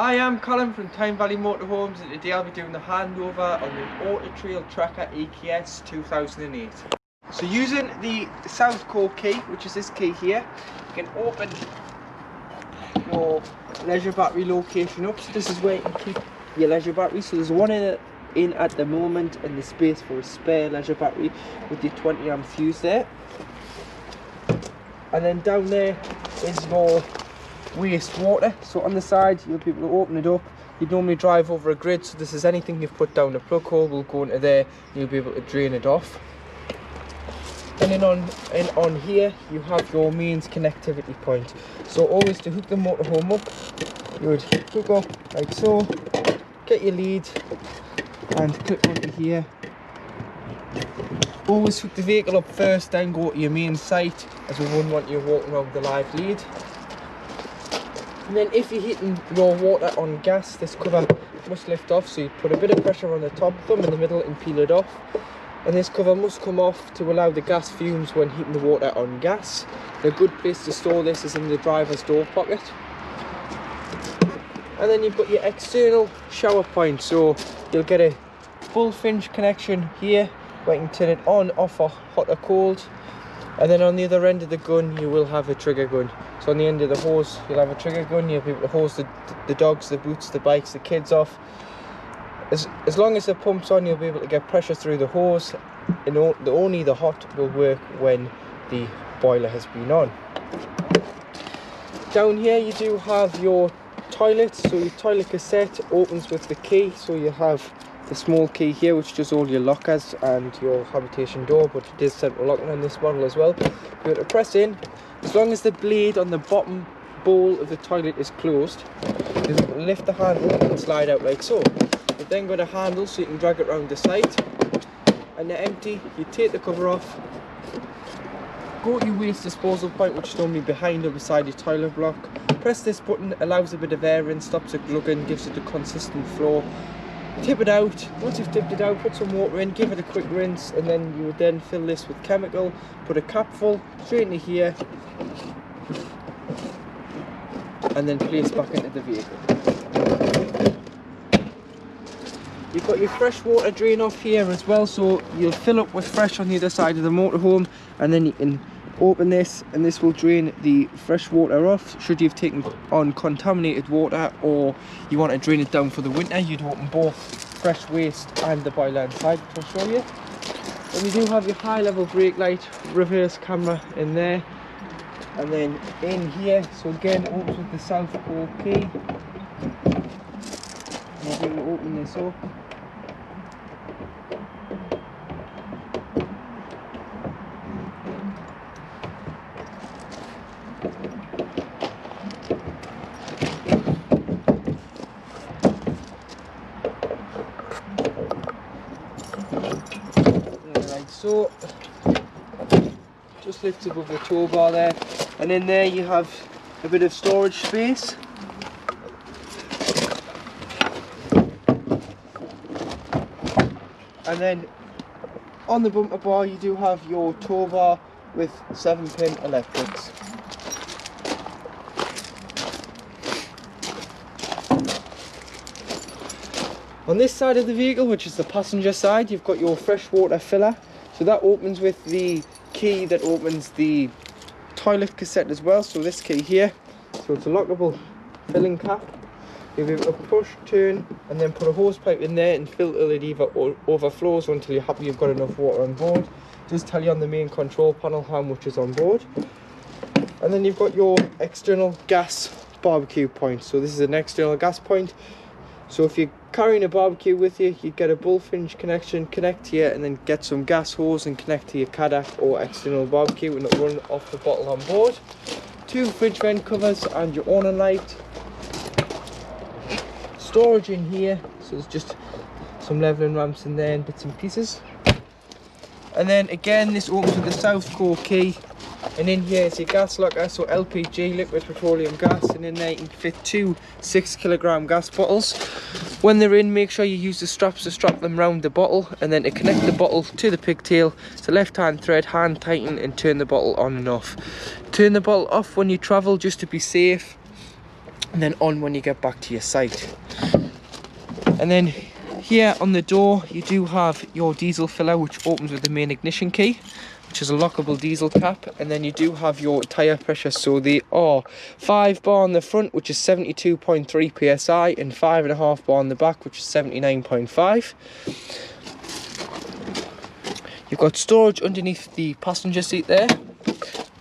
Hi, I'm Colin from Tyne Valley Motorhomes, and today I'll be doing the handover on the Untitled Chapter EKS 2008. So using the South Core key, which is this key here, you can open your leisure battery location up. So this is where you can keep your leisure battery. So there's one in at the moment, and the space for a spare leisure battery with your 20 amp fuse there. And then down there is your wastewater. So on the side you'll be able to open it up. You'd normally drive over a grid, so this is anything you've put down a plug hole will go into there, you'll be able to drain it off. And then on here you have your mains connectivity point. So always to hook the motorhome up, you would hook up like so, get your lead and clip onto here. Always hook the vehicle up first, then go to your main site, as we wouldn't want you walking around with the live lead. And then if you're heating your water on gas, this cover must lift off, so you put a bit of pressure on the top, thumb in the middle and peel it off. And this cover must come off to allow the gas fumes when heating the water on gas. A good place to store this is in the driver's door pocket. And then you've got your external shower point, so you'll get a full fringe connection here where you can turn it on, off, or hot or cold. And then on the other end of the gun you will have a trigger gun. So on the end of the hose you'll have a trigger gun. You'll be able to hose the dogs, the boots, the bikes, the kids off. As long as the pump's on, you'll be able to get pressure through the hose, and only the hot will work when the boiler has been on. Down here you do have your toilet. So your toilet cassette opens with the key, so you have the small key here which does all your lockers and your habitation door, but it is central locking on this model as well. You're going to press in. As long as the blade on the bottom bowl of the toilet is closed, you lift the handle and slide out like so. You've then got a handle so you can drag it around the site. And they're empty, you take the cover off, go to your waste disposal point, which is normally behind or beside your toilet block. Press this button, allows a bit of air in, stops it glugging, gives it a consistent flow. Tip it out. Once you've tipped it out, put some water in, give it a quick rinse, and then you would then fill this with chemical, put a cap full straight into here, and then place back into the vehicle. You've got your fresh water drain off here as well, so you'll fill up with fresh on the other side of the motorhome, and then you can open this and this will drain the fresh water off. Should you've taken on contaminated water or you want to drain it down for the winter, you'd open both fresh waste and the boiler inside, which I'll show you. And you do have your high level brake light, reverse camera in there, and then in here, so again it opens with the South Core key. We'll be able to open this up. Like so, just lifts above the tow bar there, and in there you have a bit of storage space. And then on the bumper bar you do have your tow bar with 7-pin electrics. On this side of the vehicle, which is the passenger side, you've got your freshwater filler. So that opens with the key that opens the toilet cassette as well. So this key here, so it's a lockable filling cap. You'll be able to push, turn, and then put a hose pipe in there and fill till it either overflows until you're happy you've got enough water on board. It does tell you on the main control panel how much is on board. And then you've got your external gas barbecue point. So this is an external gas point. So if you're carrying a barbecue with you, you get a bullfinch connection, connect here, and then get some gas hose and connect to your Cadac or external barbecue and not run off the bottle on board. 2 fridge vent covers and your awning light. Storage in here, so there's just some leveling ramps in there and bits and pieces. And then again, this opens with the South Core key, and in here is your gas locker, so LPG, liquid petroleum gas, and in there you can fit 2 6-kilogram gas bottles. When they're in, make sure you use the straps to strap them round the bottle, and then to connect the bottle to the pigtail, it's a left hand thread, hand tighten and turn the bottle on and off. Turn the bottle off when you travel just to be safe. and then on when you get back to your site. And then here on the door you do have your diesel filler, which opens with the main ignition key, which is a lockable diesel cap. And then you do have your tyre pressure, so they are 5 bar on the front, which is 72.3 psi, and 5.5 bar on the back, which is 79.5. You've got storage underneath the passenger seat there,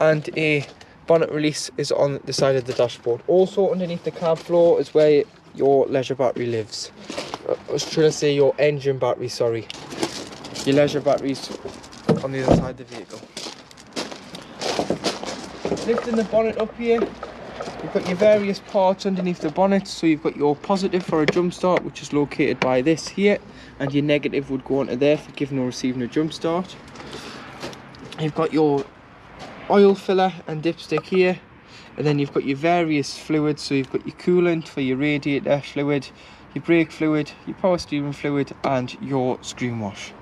and a bonnet release is on the side of the dashboard. Also underneath the cab floor is where your leisure battery lives. I was trying to say your engine battery, sorry. Your leisure batteries on the other side of the vehicle. Lifting the bonnet up here, you've got your various parts underneath the bonnet. So you've got your positive for a jump start, which is located by this here, and your negative would go onto there for giving or receiving a jump start. You've got your oil filler and dipstick here, and then you've got your various fluids. So you've got your coolant for your radiator fluid, your brake fluid, your power steering fluid, and your screen wash.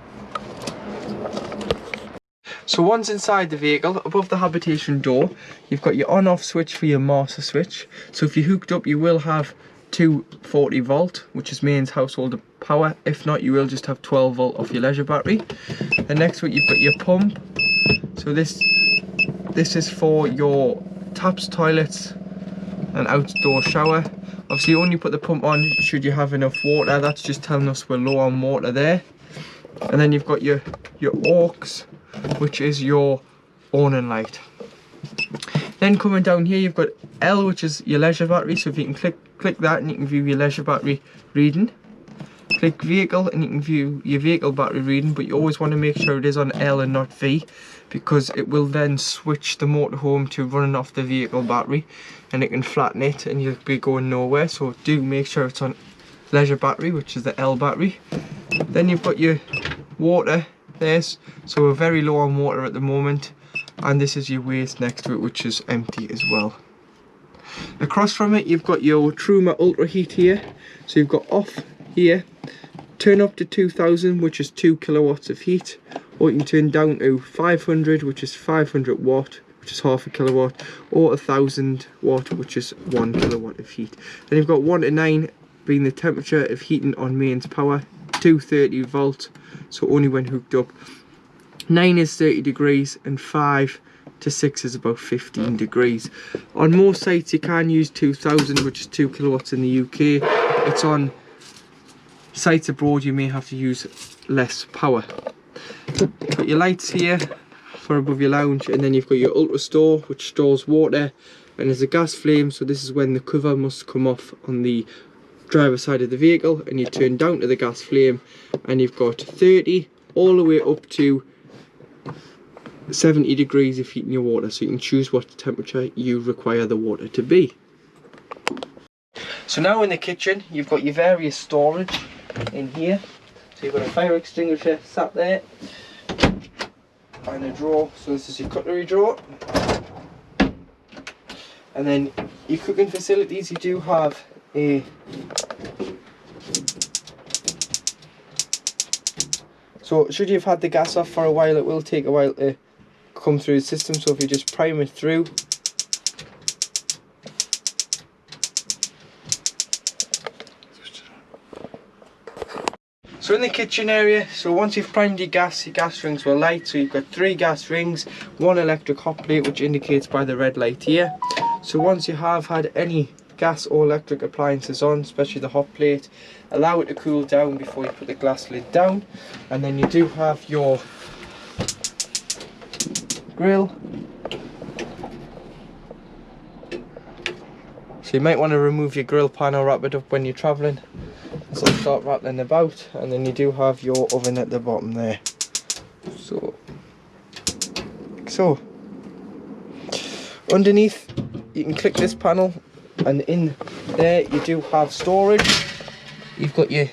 So once inside the vehicle, above the habitation door, you've got your on-off switch for your master switch. So if you're hooked up, you will have 240 volt, which is mains household power. If not, you will just have 12 volt off your leisure battery. And next to it, you've got your pump. So this is for your taps, toilets, and outdoor shower. Obviously, you only put the pump on should you have enough water. That's just telling us we're low on water there. And then you've got your aux, which is your awning light. Then coming down here, you've got L, which is your leisure battery. So if you can click that, and you can view your leisure battery reading. Click vehicle, and you can view your vehicle battery reading, but you always want to make sure it is on L and not V, because it will then switch the motorhome to running off the vehicle battery, and it can flatten it and you'll be going nowhere. So do make sure it's on leisure battery, which is the L battery. Then you've got your water there, so we're very low on water at the moment, and this is your waste next to it, which is empty as well. Across from it, you've got your Truma Ultra Heat here. So you've got off here, turn up to 2000, which is 2 kilowatts of heat, or you can turn down to 500, which is 500 watt, which is half a kilowatt, or 1000 watt, which is 1 kilowatt of heat. Then you've got 1 to 9 being the temperature of heating on mains power, 230 volt, so only when hooked up. 9 is 30 degrees, and 5 to 6 is about 15 degrees. On most sites you can use 2000, which is 2 kilowatts in the UK. It's on sites abroad you may have to use less power. Got your lights here for above your lounge, and then you've got your ultra store, which stores water, and there's a gas flame, so this is when the cover must come off on the driver's side of the vehicle, and you turn down to the gas flame, and you've got 30 all the way up to 70 degrees of heating your water, so you can choose what temperature you require the water to be. So now in the kitchen, you've got your various storage in here. So you've got a fire extinguisher sat there, and a drawer. So this is your cutlery drawer. And then your cooking facilities, you do have a so should you have had the gas off for a while, it will take a while to come through the system. So if you just prime it through, so in the kitchen area, so once you've primed your gas rings will light. So you've got 3 gas rings, 1 electric hot plate, which indicates by the red light here. So once you have had any gas or electric appliances on, especially the hot plate, allow it to cool down before you put the glass lid down. And then you do have your grill. So you might want to remove your grill pan or wrap it up when you're travelling, so start rattling about. And then you do have your oven at the bottom there. So underneath you can click this panel, and in there you do have storage. You've got your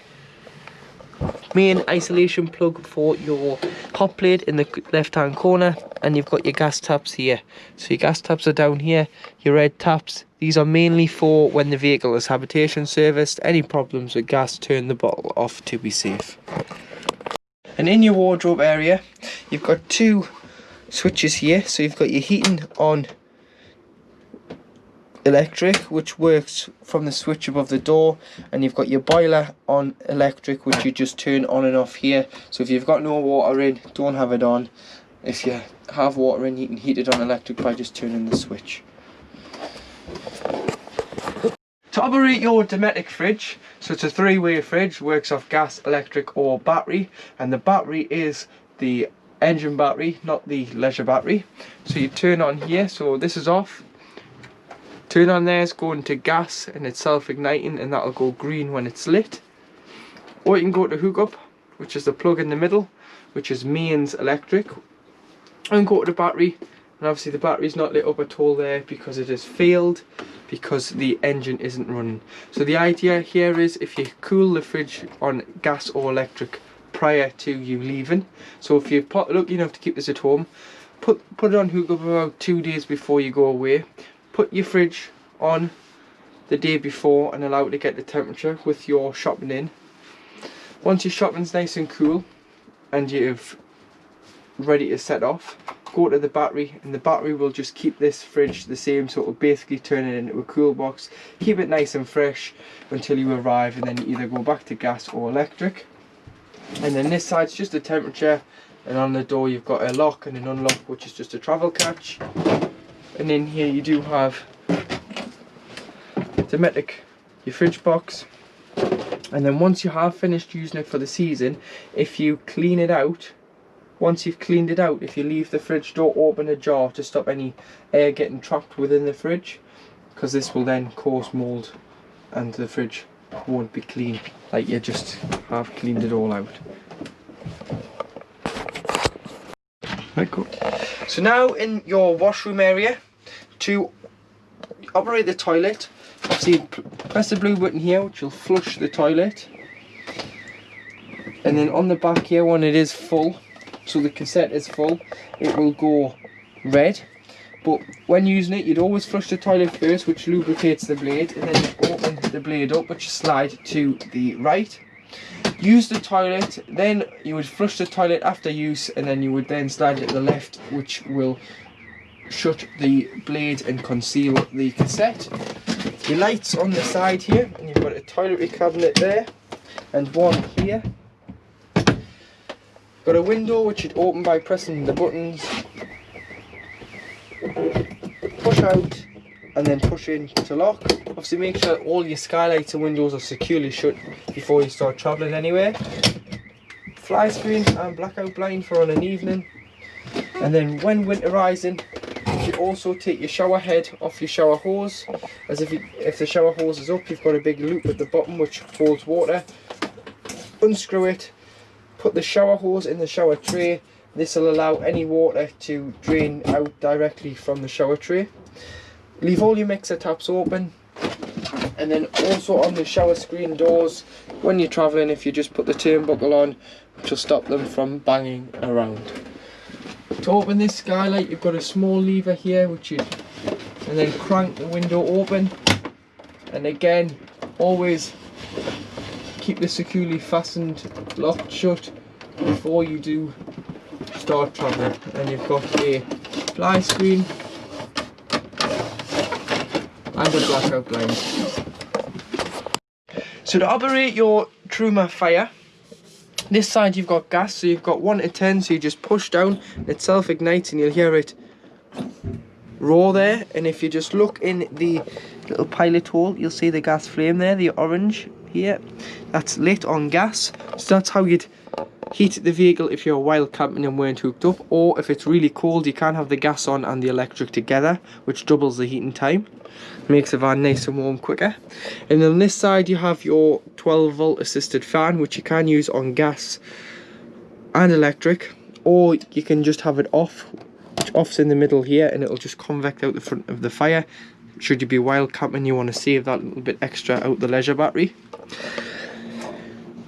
main isolation plug for your hot plate in the left hand corner, and you've got your gas taps here. So your gas taps are down here, your red taps. These are mainly for when the vehicle is habitation serviced. Any problems with gas, turn the bottle off to be safe. And in your wardrobe area, you've got 2 switches here. So you've got your heating on electric, which works from the switch above the door, and you've got your boiler on electric, which you just turn on and off here. So if you've got no water in, don't have it on. If you have water in, you can heat it on electric by just turning the switch. To operate your dometic fridge, so it's a three-way fridge, works off gas, electric or battery, and the battery is the engine battery, not the leisure battery. So you turn on here, so this is off, turn on there, it's going to gas and it's self-igniting, and that'll go green when it's lit. Or you can go to hookup, which is the plug in the middle, which is mains electric, and go to the battery, and obviously the battery's not lit up at all there because it has failed, because the engine isn't running. So the idea here is, if you cool the fridge on gas or electric prior to you leaving, so if you're lucky enough to keep this at home, put it on hookup about 2 days before you go away. Put your fridge on the day before and allow it to get the temperature with your shopping in. Once your shopping's nice and cool and you're ready to set off, go to the battery, and the battery will just keep this fridge the same, so it'll basically turn it into a cool box, keep it nice and fresh until you arrive, and then you either go back to gas or electric. And then this side's just the temperature, and on the door you've got a lock and an unlock, which is just a travel catch. And in here you do have dometic, your fridge box. And then once you have finished using it for the season, if you clean it out, once you've cleaned it out, if you leave the fridge door open ajar to stop any air getting trapped within the fridge, because this will then cause mould and the fridge won't be clean, like you just have cleaned it all out. Right, cool. So now in your washroom area, to operate the toilet, obviously press the blue button here, which will flush the toilet, and then on the back here, when it is full, so the cassette is full, it will go red. But when using it, you'd always flush the toilet first, which lubricates the blade, and then you open the blade up, which slide to the right. Use the toilet, then you would flush the toilet after use, and then you would then slide it to the left, which will shut the blade and conceal the cassette. Your lights on the side here, and you've got a toiletry cabinet there, and one here. Got a window which you'd open by pressing the buttons, push out, and then push in to lock. Obviously make sure all your skylights and windows are securely shut before you start travelling anywhere. Fly screen and blackout blind for on an evening. And then when winterising, you should also take your shower head off your shower hose, as if the shower hose is up, you've got a big loop at the bottom which holds water. Unscrew it, put the shower hose in the shower tray. This will allow any water to drain out directly from the shower tray. Leave all your mixer taps open, and then also on the shower screen doors, when you're travelling, if you just put the turnbuckle on, which will stop them from banging around. To open this skylight, you've got a small lever here, and then crank the window open, and again always keep this securely fastened, locked shut before you do start travelling. And you've got a fly screen and a blackout blind. So to operate your Truma fire, this side you've got gas, so you've got 1 to 10, so you just push down, it self ignites and you'll hear it roar there. And if you just look in the little pilot hole, you'll see the gas flame there, the orange here, that's lit on gas. So that's how you'd heat the vehicle if you're wild camping and weren't hooked up, or if it's really cold you can have the gas on and the electric together, which doubles the heating time, makes the van nice and warm quicker. And then on this side you have your 12 volt assisted fan, which you can use on gas and electric, or you can just have it off, which off's in the middle here, and it'll just convect out the front of the fire should you be wild camping, you want to save that little bit extra out the leisure battery.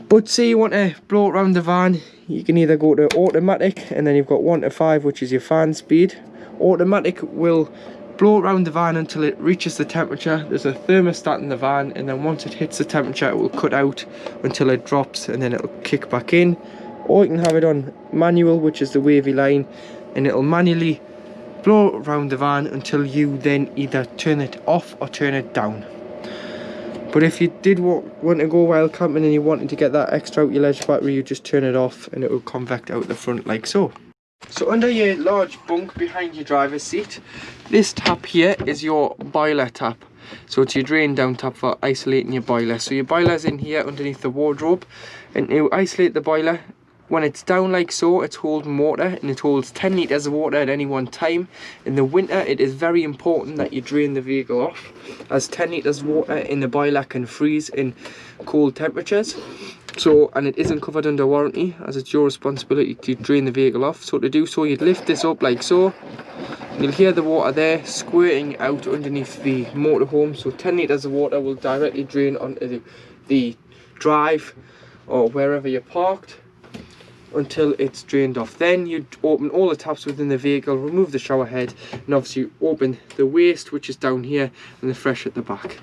But say you want to blow it around the van, you can either go to automatic, and then you've got 1 to 5, which is your fan speed. Automatic will blow around the van until it reaches the temperature. There's a thermostat in the van, and then once it hits the temperature it will cut out until it drops, and then it'll kick back in. Or you can have it on manual, which is the wavy line, and it'll manually blow around the van until you then either turn it off or turn it down. But if you did want to go while camping and you wanted to get that extra out your leisure battery, you just turn it off and it will convect out the front like so. So under your large bunk behind your driver's seat, this tap here is your boiler tap. So it's your drain down tap for isolating your boiler. So your boiler's in here underneath the wardrobe, and to isolate the boiler, when it's down like so, it's holding water, and it holds 10 litres of water at any one time. In the winter, it is very important that you drain the vehicle off, as 10 litres of water in the boiler can freeze in cold temperatures. So, and it isn't covered under warranty, as it's your responsibility to drain the vehicle off. So to do so, you'd lift this up like so. You'll hear the water there squirting out underneath the motorhome. So 10 litres of water will directly drain onto the drive or wherever you're parked until it's drained off. Then you'd open all the taps within the vehicle, remove the shower head, and obviously open the waste, which is down here, and the fresh at the back.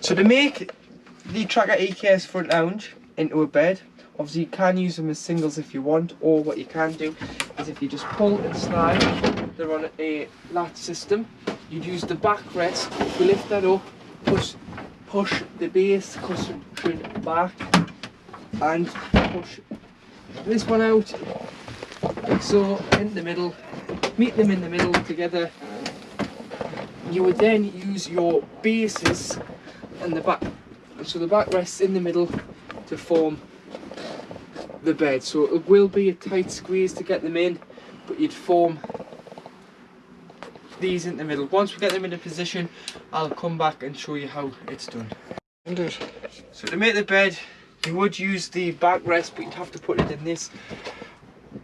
So to make the Tracker EKS front lounge into a bed, obviously you can use them as singles if you want, or what you can do is if you just pull and slide, they're on a latch system. You'd use the backrest, if you lift that up, push the base cushion back and push this one out like so, in the middle, meet them in the middle together. You would then use your bases and the back, so the back rests in the middle to form the bed. So it will be a tight squeeze to get them in, but you'd form these in the middle. Once we get them into position, I'll come back and show you how it's done. So to make the bed, you would use the backrest, but you'd have to put it in this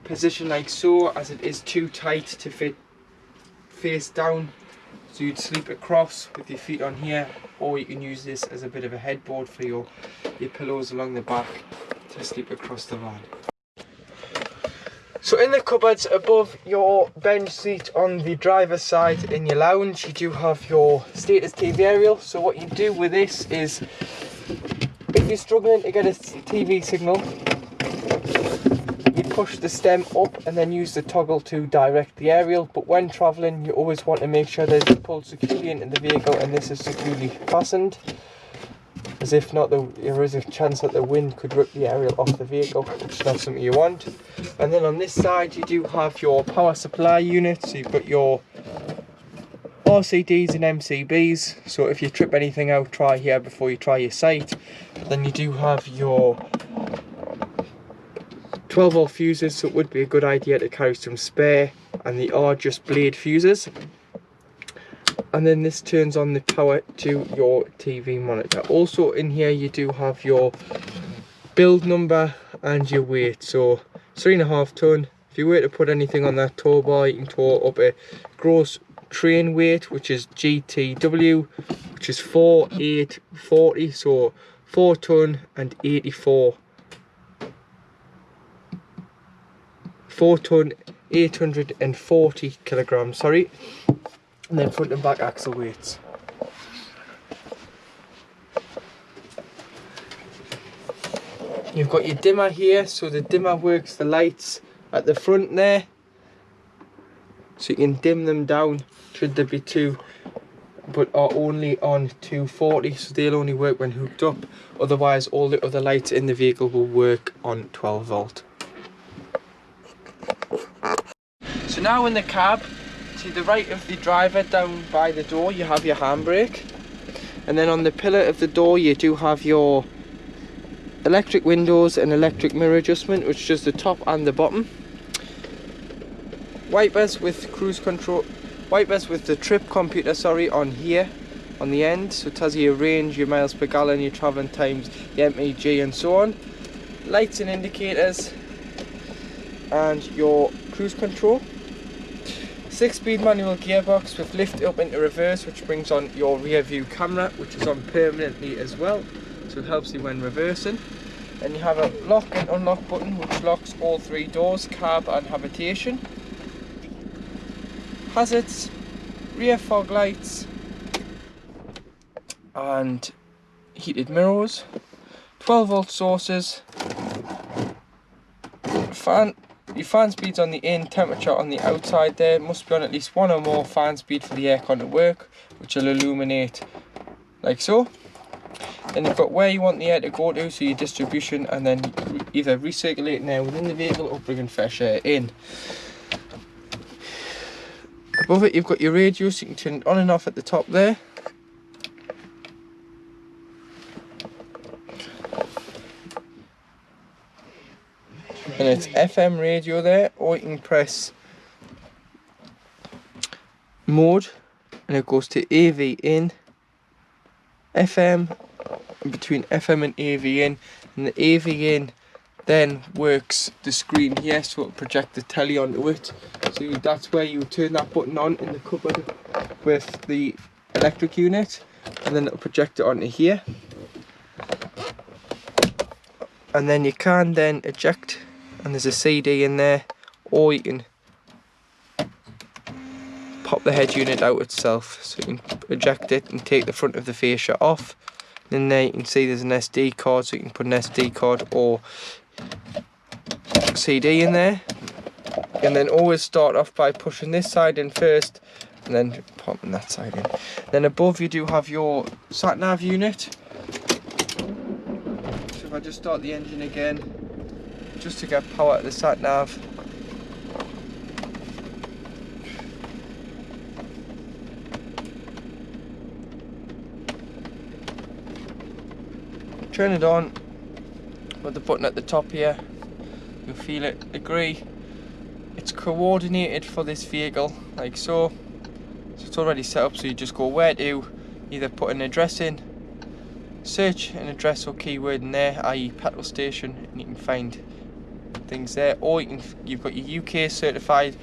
position like so, as it is too tight to fit face down. So you'd sleep across with your feet on here, or you can use this as a bit of a headboard for your pillows along the back to sleep across the van. So in the cupboards above your bench seat on the driver's side in your lounge, you do have your status TV aerial. So what you do with this is, if you're struggling to get a TV signal, you push the stem up and then use the toggle to direct the aerial. But when travelling, you always want to make sure that it's pulled securely into the vehicle and this is securely fastened, as if not, there is a chance that the wind could rip the aerial off the vehicle, which is not something you want. And then on this side, you do have your power supply unit. So you've got your RCDs and MCBs, so if you trip anything out, try here before you try your sight. Then you do have your 12 volt fuses, so it would be a good idea to carry some spare, and they are just blade fuses. And then this turns on the power to your TV monitor. Also in here you do have your build number and your weight. So 3.5 ton. If you were to put anything on that tow bar, you can tow up a gross train weight, which is GTW, which is 4840, so 4 ton and 4 ton 840 kilograms, sorry. And then front and back axle weights. You've got your dimmer here, so the dimmer works the lights at the front there, so you can dim them down should there be two, but are only on 240, so they'll only work when hooked up. Otherwise all the other lights in the vehicle will work on 12 volt. So now in the cab, to the right of the driver down by the door, you have your handbrake, and then on the pillar of the door you do have your electric windows and electric mirror adjustment, which is the top and the bottom. Wipers with cruise control, wipers with the trip computer, sorry, on here on the end, so it tells you your range, your miles per gallon, your travelling times, your MPG and so on. Lights and indicators and your cruise control. 6-speed manual gearbox with lift up into reverse, which brings on your rear view camera, which is on permanently as well, so it helps you when reversing. Then you have a lock and unlock button which locks all 3 doors, cab and habitation. Hazards, rear fog lights and heated mirrors, 12 volt sources, fan Your fan speed's on the in, temperature on the outside there. It must be on at least one or more fan speed for the aircon to work, which will illuminate like so. Then you've got where you want the air to go to, so your distribution, and then either recirculating air within the vehicle or bringing fresh air in. Above it you've got your radio, so you can turn it on and off at the top there. And it's FM radio there, or you can press mode and it goes to AV in, FM, between FM and AV in, and the AV in then works the screen here, so it'll project the telly onto it. So that's where you turn that button on in the cupboard with the electric unit, and then it'll project it onto here. And then you can then eject, and there's a CD in there, or you can pop the head unit out itself, so you can eject it and take the front of the fascia off. And there you can see there's an SD card, so you can put an SD card or CD in there. And then always start off by pushing this side in first and then popping that side in. Then above you do have your sat nav unit. So if I just start the engine again, just to get power to the sat nav. Turn it on with the button at the top here. You'll feel it agree. It's coordinated for this vehicle like so. So it's already set up, so you just go where to, either put an address in, search an address or keyword in there, i.e. petrol station, and you can find things there. Or you've got your UK certified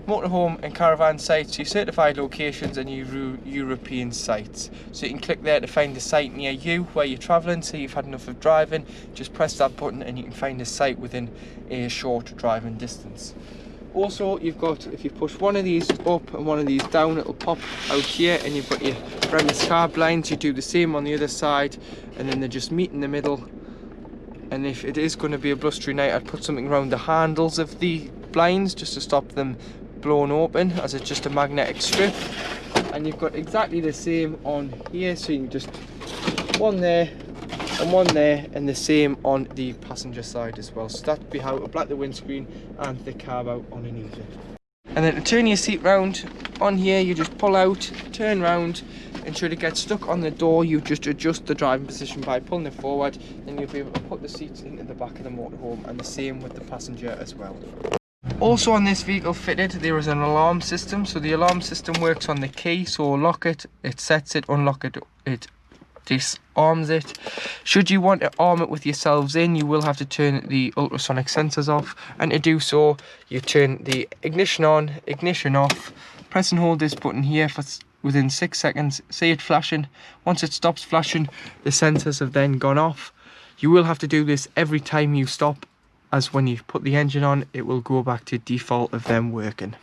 motorhome and caravan sites, your certified locations, and your European sites. So you can click there to find the site near you where you're travelling. So you've had enough of driving, just press that button and you can find a site within a short driving distance. Also, you've got, if you push one of these up and one of these down, it'll pop out here, and you've got your premise car blinds. You do the same on the other side, and then they just meet in the middle. And if it is going to be a blustery night, I'd put something around the handles of the blinds just to stop them blown open, as it's just a magnetic strip. And you've got exactly the same on here, so you can just one there and one there, and the same on the passenger side as well. So that'd be how to black the windscreen and the carb out on an evening. And then to turn your seat round, on here you just pull out, turn round, and should it get stuck on the door, you just adjust the driving position by pulling it forward, and you'll be able to put the seats into the back of the motorhome, and the same with the passenger as well. Also on this vehicle fitted, there is an alarm system. So the alarm system works on the key, so lock it, it sets it, unlock it, it disarms it. Should you want to arm it with yourselves in, you will have to turn the ultrasonic sensors off, and to do so you turn the ignition on, ignition off, press and hold this button here for within 6 seconds, see it flashing. Once it stops flashing, the sensors have then gone off. You will have to do this every time you stop, as when you put the engine on, it will go back to default of them working.